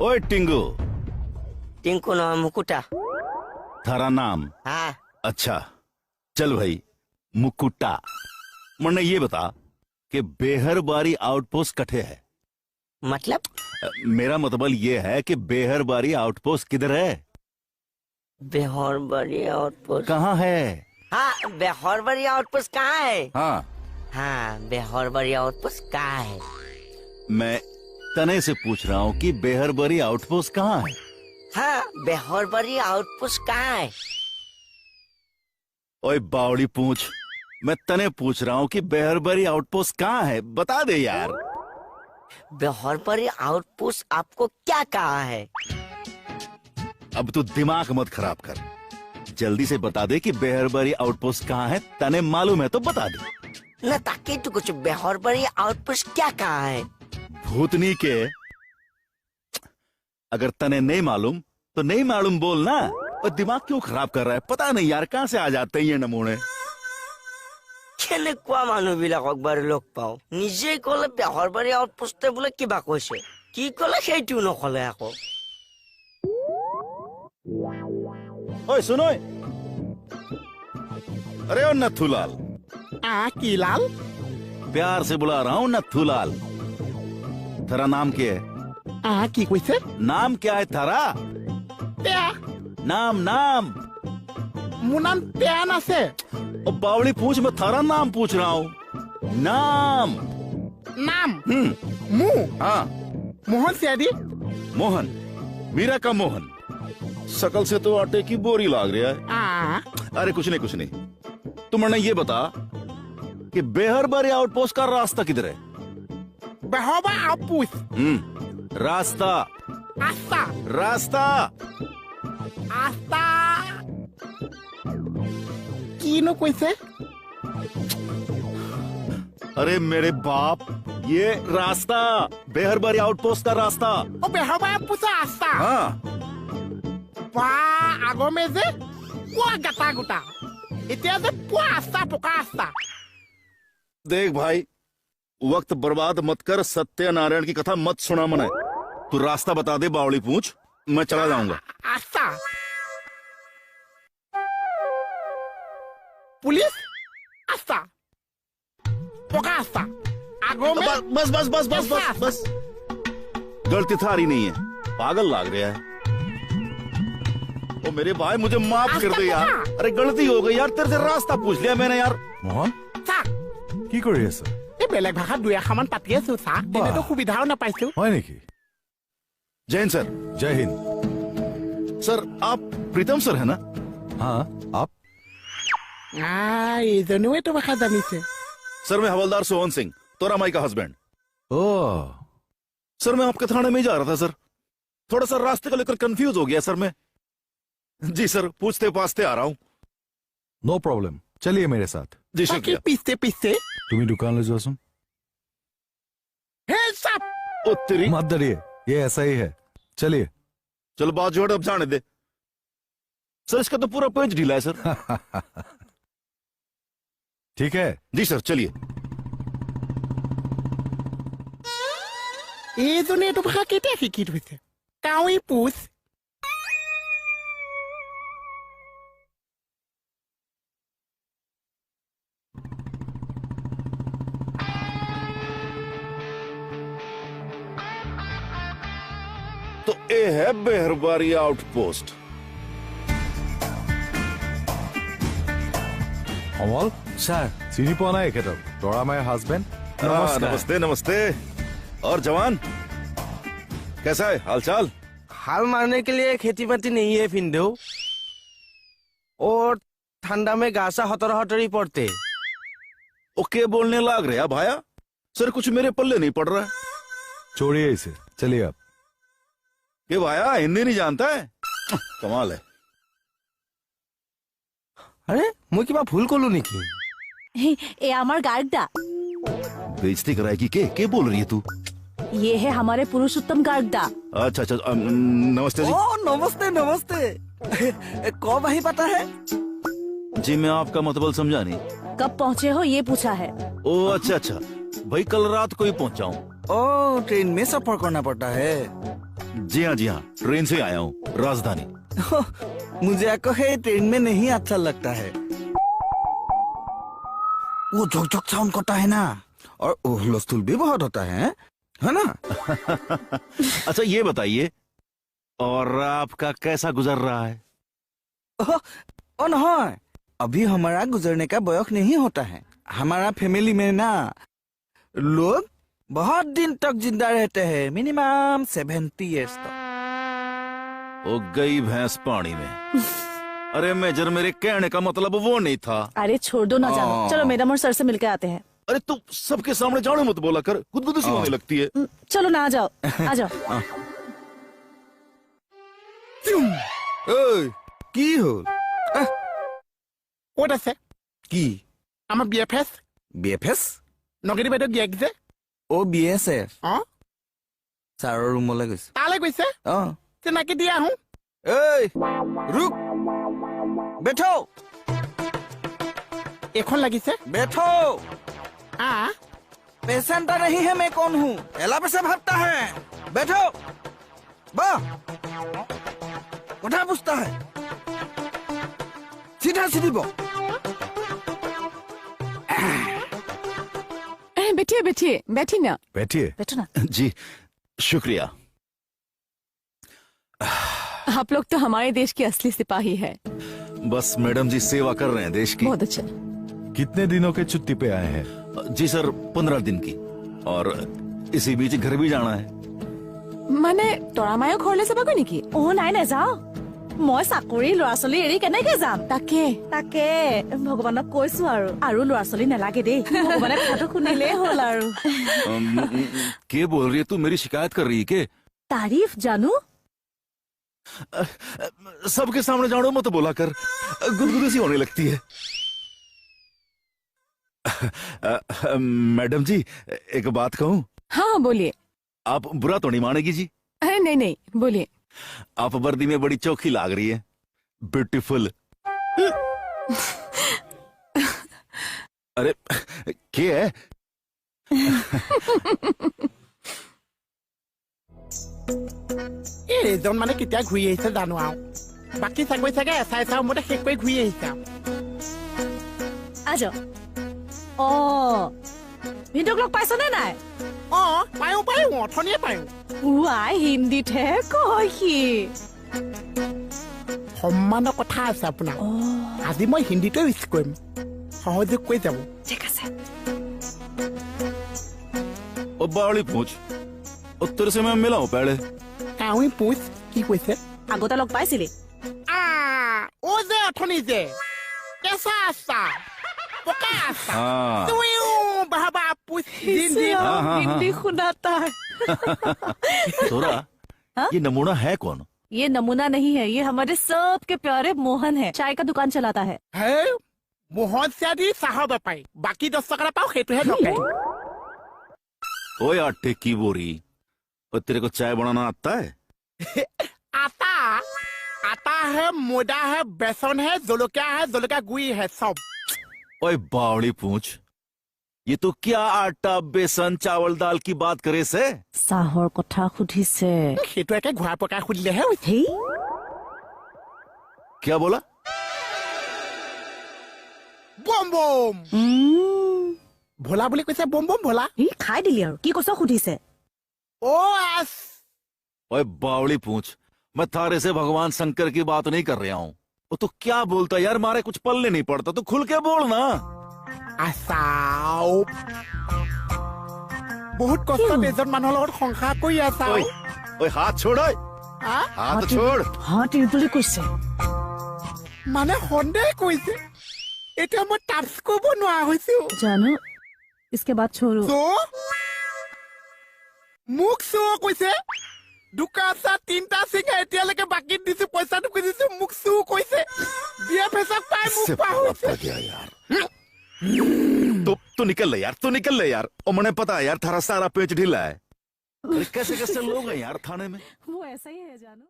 ओए टिंगू। टिंकू ना मुकुटा। थारा नाम? हाँ। अच्छा चल भाई मुकुटा। मने ये बता कि बेहरबारी आउटपोस्ट कठे है? मतलब? मेरा मतलब ये है कि बेहरबारी आउटपोस्ट किधर है? बेहरबारी आउटपोस्ट कहाँ है? हाँ, बेहरबारी आउटपोस्ट कहाँ है? हाँ हाँ, बेहरबारी आउटपोस्ट कहाँ है? मैं तने से पूछ रहा हूँ कि बेहरबारी आउटपोस्ट कहाँ है? हाँ, बेहरबारी आउटपोस्ट कहाँ है? ओए बावड़ी पूछ, मैं तने पूछ रहा हूँ कि बेहरबारी आउटपोस्ट कहाँ है, बता दे यार। बेहरबारी आउटपोस्ट आपको क्या कहा है? अब तू दिमाग मत खराब कर, जल्दी से बता दे कि बेहरबारी आउटपोस्ट कहाँ है। तने मालूम है तो बता दे। न ताकि तू कुछ बेहरबारी आउटपोस्ट क्या कहा है? भूतनी के, अगर तने नहीं मालूम तो नहीं मालूम बोल ना। और दिमाग क्यों खराब कर रहा है, पता नहीं यार कहाँ से आ जाते हैं ये नमूने। কেনেকুৱা মানুহবিলাক একবাৰ লগ পাও, নিজে কলে বেহৰবাৰী আউটপোষ্টে বোলে কিবা কৈছে, কি কলে সেইটো নকলে আকৌ। ओए सुनो, अरे ओ नथुलाल। की लाल? प्यार से बुला रहा हूँ नथुलाल। तेरा नाम क्या है? की कैसे? नाम क्या है थारा? प्या। नाम नाम। मुर नाम प्यान आसे। ओ बावली पूछ, मैं थारा नाम पूछ रहा हूँ। नाम। नाम? मु? हाँ। मोहन सियादी। मोहन? मीरा का मोहन? शकल से तो आटे की बोरी लाग रहा है। अरे कुछ नहीं कुछ नहीं। तुम ने ये बता कि बेहरबारी आउटपोस्ट का रास्ता किधर है? बेहरबारी आउटपोस्ट। रास्ता। आस्ता। रास्ता। आस्ता। कीनो कैसे? अरे मेरे बाप, ये रास्ता बेहरबारी आउटपोस्ट का रास्ता। ओ बेहरबारी आउटपोस्ट रास्ता। हाँ। वाह, आगो में से पुआ गता गुटा, इतिहास से पुआ आस्ता पुका आस्ता। देख भाई, वक्त बर्बाद मत कर, सत्यनारायण की कथा मत सुना मने। तू रास्ता बता दे बावली पूछ, मैं चला जाऊंगा। आस्ता। पुलिस आस्ता पुका आस्ता। आगो में बस बस बस बस बस बस। गलती थारी नहीं है, पागल लाग रहा है। ओ मेरे भाई मुझे माफ कर दे यार। अरे गलती हो गई यार, तेरे से रास्ता पूछ लिया मैंने यार। मोहन কি কৰি আছ? এই বেলেগ ভাষাত দুই এখামান পাতি আছো ছাৰ, এনেতো সুবিধাও নাপাইছো। হয় নেকি? जय हिंद सर। जय हिंद। सर आप प्रीतम सर है ना? हाँ आप? এইজনেও এইটো ভাষা জানিছে। सर मैं हवलदार सोहन सिंह, तोरा माई का हस्बैंड। ओह सर मैं आपके थाने में ही जा रहा था सर, थोड़ा सा रास्ते को लेकर कंफ्यूज हो गया सर मैं। जी सर, पूछते पाछते आ रहा हूँ। नो प्रॉब्लम, चलिए मेरे साथ। जी বাকী शुक्रिया। পিছে পিছে तुम्ही दुकान ले जोसुन। হে সাপ। ओ तेरी, मत डरिए, ये ऐसा ही है, चलिए। चलो बात जोड़, अब जाने दे। सर इसका तो पूरा पेज ढीला है सर। ठीक है। जी सर चलिए। এইজনে এইটো ভাষা কেতিয়া শিকি থৈছে? কাউই পুছ। तो ये है बेहरबारी आउटपोस्ट। अमल सर, চিনি পোৱা নাই এখেতক? তৰা মাই হাজবেণ্ড। नमस्ते नमस्ते। और जवान कैसा है हालचाल? हाल मारने के लिए खेती बाती नहीं है फिंदो, और ठंडा में गासा हतरा हतरी पड़ते। ओके बोलने लाग रहे भाया, सर कुछ मेरे पल्ले नहीं पड़ रहा है। छोड़िए इसे, चलिए आप। ये भाया हिंदी नहीं जानता है, कमाल है। अरे मैं किबा भूल कलू निकी? ए हमार गार्ड दा। बेइज्जती कराएगी के बोल रही है तू? ये है हमारे पुरुषोत्तम गार्ड दा। अच्छा अच्छा, नमस्ते जी। ओ नमस्ते नमस्ते। कब ही पता है? जी मैं आपका मतलब समझा नहीं। कब पहुँचे हो ये पूछा है। ओ अच्छा अच्छा, भाई कल रात को ही पहुंचा हूँ। ओ ट्रेन में सफर करना पड़ता है। जी हाँ ट्रेन से आया हूँ राजधानी। मुझे आपको है ट्रेन में नहीं अच्छा लगता है। वो झोक झोक साउंड करता है ना, और हुलस्थुल भी बहुत होता है ना। अच्छा ये बताइए, और आपका कैसा गुजर रहा है? ओ नहीं, अभी हमारा गुजरने का बयस नहीं होता है। हमारा फैमिली में ना लोग बहुत दिन तक जिंदा रहते हैं, मिनिमम 70 इयर्स तक। वो गई भैंस पानी में। अरे मेजर, मेरे कहने का मतलब वो नहीं था। अरे छोड़ दो ना जानो, चलो मैडम और सर से मिलके आते हैं। अरे तू सबके सामने जाने मत बोला कर, गुदगुदी सी होने लगती है। चलो ना, आ जाओ आ जाओ। ओए কি হল? ক'ত আছে কি আমাৰ BFS BFS? নগেৰি বাইদেউ গিয়েক যে ও BSF অ ছাৰৰ ৰুমলৈ গৈছে। তালৈ গৈছে, অ চিনাকি দি আহোঁ। এই रुक बैठो এইখন লাগিছে। बैठो। पेशेंट नहीं है, मैं कौन हूँ? एला पे से भागता है। बैठो। वाह, उठा पूछता है, सीधा सीधी बो। बैठिए बैठिए, बैठी ना। बैठिए। बैठो ना। जी शुक्रिया। आप लोग तो हमारे देश के असली सिपाही है। बस मैडम जी सेवा कर रहे हैं देश की। बहुत अच्छा। कितने दिनों के छुट्टी पे आए हैं? जी सर 15 दिन की, और इसी बीच घर भी जाना है। মানে তৰা মায়ক ঘৰলৈ যাবাগৈ নেকি? অ নাই নাযাও, মই চাকৰি ল'ৰা ছোৱালী এৰি কেনেকে যাম? তাকে তাকে ভগৱানক কৈছো আৰু ল'ৰা ছোৱালী নালাগে দেই, ভগৱানে কথাটো শুনিলেই হ'ল আৰু। क्या बोल रही है तू? मेरी शिकायत कर रही है के? तारीफ जानू। सबके सामने जानो मत बोला कर, गुदगुदी सी होने लगती है। मैडम जी एक बात कहूँ? हाँ हाँ बोलिए। आप बुरा तो नहीं मानेगी जी? अरे नहीं नहीं, बोलिए। आप वर्दी में बड़ी चौखी लाग रही है, ब्यूटीफुल। अरे क्या है? এই ৰেজন মানে কেতিয়া ঘূৰি আহিছে জানো আৰু, বাকী চাকৰি চাগে এচাই চাওঁ মতে শেষ কৰি ঘূৰি আহিছে আৰু। आ जाओ। অ ভিনদেউক লগ পাইছনে নাই? অ পায়ো অথনিয়ে পায়ো। ৱাই হিন্দীতহে কয় সি। সন্মানৰ কথা আছে আপোনাৰ। অ আজি মই হিন্দীতে ইউজ কৰিম, সহযোগ কৰি যাব। ঠিক আছে। ओ बावली पूछ, और तेरे से मैं मिला हूँ पहले। কাউৰী পুছ কি কৈছে? আগতে লগ পাইছিলি? ও যে অথনি যে কেঁচা আছা পকা আছা हाँ তুইও বাবা পুছ দিন দিন। हाँ, हाँ, हिंदी सुनाता है। थोड़ा हाँ? ये नमूना है कौन? ये नमूना नहीं है, ये हमारे सबके प्यारे मोहन है, चाय का दुकान चलाता है। হে মোহন চিয়াদি চাহৰ বেপাৰী, বাকী 10 টকা পাওঁ সেইটোহে নকয়। ओए आटे की बोरी, और तेरे को चाय बनाना आता है? আটা আটা है, मैदा है, बेसन है, जलकिया गुड़ी है सब। ओए बावली पूछ, ये तो क्या आटा बेसन चावल दाल की बात करे से? চাহৰ কথা সুধিছে। সেইটো একে ঘূৰা পকাই সুধিলেহে হৈছে। হেই क्या बोला? বম বম ভোলা বুলি কৈছে, বম বম ভোলা। ই খাই দিলি আৰু কি কৈছ সুধিছে। ओ एस ओए बावली पूछ, मैं थारे से भगवान शंकर की बात नहीं कर रहा हूँ। वो तो क्या बोलता यार, मारे कुछ पल्ले नहीं पड़ता, तो खुल के बोलना। আছাও বহুত কষ্টত এজন মানুহৰ লগত সংসাৰ কৰি আছা। ओए ओए हाथ छोड़, ओए हाथ छोड़। হাত বুলি কৈছে। মানে সন্দেহ কৰিছে, এতিয়া মই টাচ কৰিব নোৱাৰা হৈছো। জানো इसके बाद छोड़ो। চ মোক চ কৈছে, দুটা চা তিনটা চিঙা এতিয়ালৈকে বাকী দিছো, পইচাটো খুজিছো, মোক চু কৈছে। বিয়া ফেচাক পাই মোক इससे পাহৰিছে। पता गया यार। तो निकल ले यार, तो निकल ले यार। और मैंने पता है यार, थारा सारा पेच ढीला है। अरे कैसे कैसे लोग हैं यार थाने में। वो ऐसा ही है जानू।